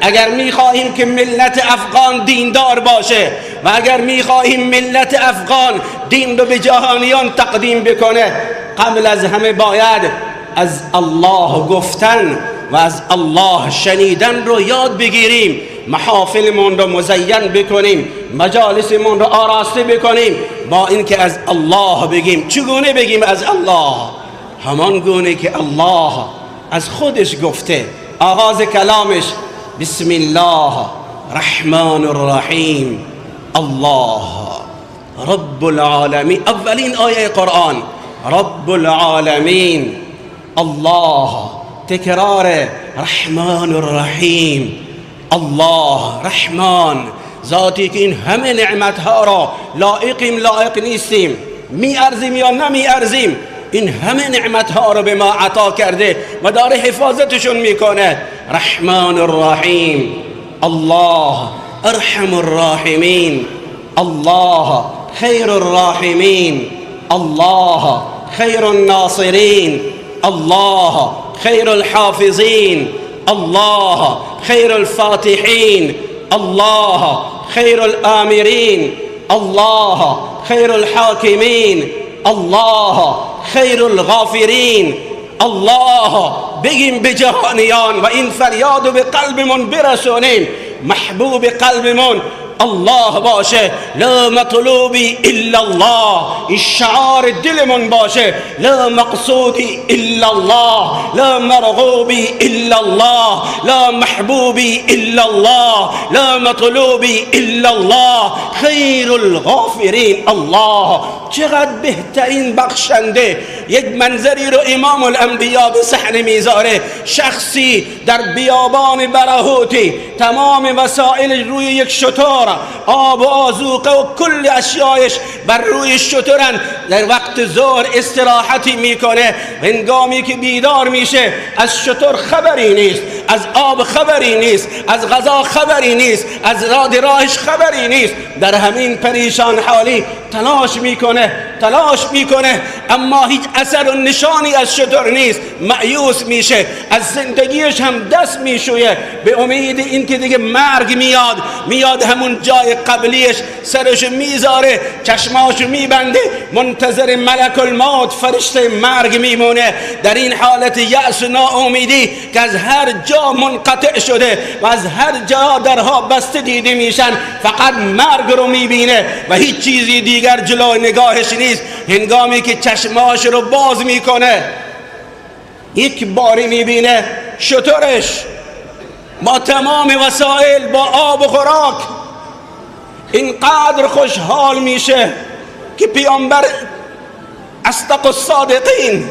اگر میخواهیم که ملت افغان دیندار باشه و اگر میخواهیم ملت افغان دین رو به جهانیان تقدیم بکنه، قبل از همه باید از الله گفتن و از الله شنیدن رو یاد بگیریم، محافلمون رو مزین بکنیم، مجالسمون رو آراسته بکنیم با اینکه از الله بگیم. چگونه بگیم از الله؟ همان گونه که الله از خودش گفته. آغاز کلامش بسم الله الرحمن الرحیم الله رب العالمین. اولین آیه قرآن رب العالمین الله، تکرار رحمان الرحیم. الله رحمان، ذاتی که این همه نعمتها را لایق نیستیم، میارزیم یا نمیارزیم، این همه نعمتها را به ما عطا کرده و داره حفاظتشون میکنه. رحمان الرحیم الله ارحم الراحمین الله خیر الراحمین الله خیر الناصرین الله خیر الحافظین الله خیر الفاتحین الله خیر الآمرین الله خیر الحاکمین الله خیر الغافرین. الله بگیم به جهانیان و این فریاد به قلبمون برسونیم، محبوب قلبمون الله باشه، لا مطلوبی الا الله، این شعار دلمون باشه، لا مقصودی الا الله، لا مرغوبی الا الله، لا محبوبی الا الله، لا مطلوبی الا الله، خیر الغافرین. الله چقدر بهترین بخشنده. یک منظری رو امام الانبیا به صحنه میذاره، شخصی در بیابان براهوتی، تمام وسایل روی یک شتر، آب و آذوقه و کل اشیایش بر روی شترن، در وقت ظهر استراحتی میکنه. هنگامی که بیدار میشه از شتر خبری نیست، از آب خبری نیست، از غذا خبری نیست، از راهش خبری نیست. در همین پریشان حالی تلاش میکنه میکنه، اما هیچ اثر و نشانی از شتر نیست. مایوس میشه، از زندگیش هم دست میشویه به امید اینکه دیگه مرگ میاد همون جای قبلیش سرش میذاره، چشماش میبنده، منتظر ملک الموت فرشته مرگ میمونه. در این حالت یأس و ناامیدی که از هر جا منقطع شده و از هر جا درها بسته دیده میشن، فقط مرگ رو میبینه و هیچ چیزی دیگر جلوی نگاهش نیست. هنگامی که چشماش رو باز میکنه، یک باری میبینه شترش با تمام وسایل، با آب و خوراک. اینقدر خوشحال میشه که پیامبر اصدق الصادقین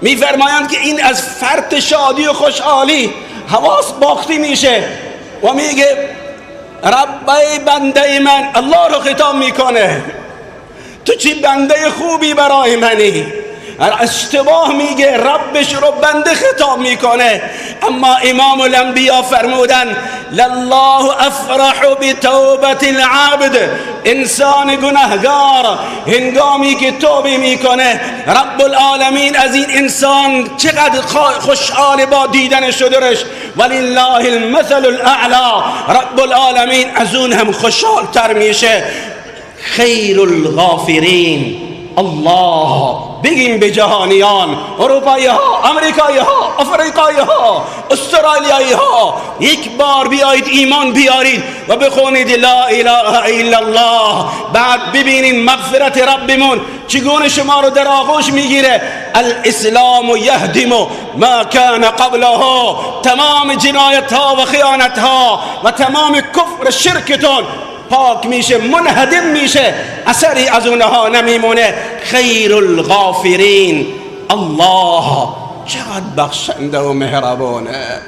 میفرمایند که این از فرط شادی و خوشحالی حواس باختی میشه و میگه ربای بنده من، الله رو خطاب میکنه، تو چی بنده خوبی برای منی. اشتباه میگه، ربش رو بنده خطاب میکنه. اما امام الانبیا فرمودن لله افرح بتوبت العبد، انسان گناهگار هنگامی که توبه میکنه، رب العالمین از این انسان چقدر خوشحال با دیدن شدرش. ولله المثل الاعلی، رب العالمین از اون هم خوشحال تر میشه. خیر الغافرین الله. بگیم به جهانیان، اروپایی ها، امریکایی ها، افریقایی ها، استرالیایی ها، یک بار بیایید ایمان بیارید و بخونید لا اله الا الله، بعد ببینید مغفرت ربمون چگونه شما رو در آغوش میگیره. الاسلام یهدم ما کان قبله، تمام جنایت ها و خیانت ها و تمام کفر شرکتون پاک میشه، منهدم میشه، اثری از اونها نمیمونه. خیر الغافرین الله، چقدر بخشنده و مهربانه.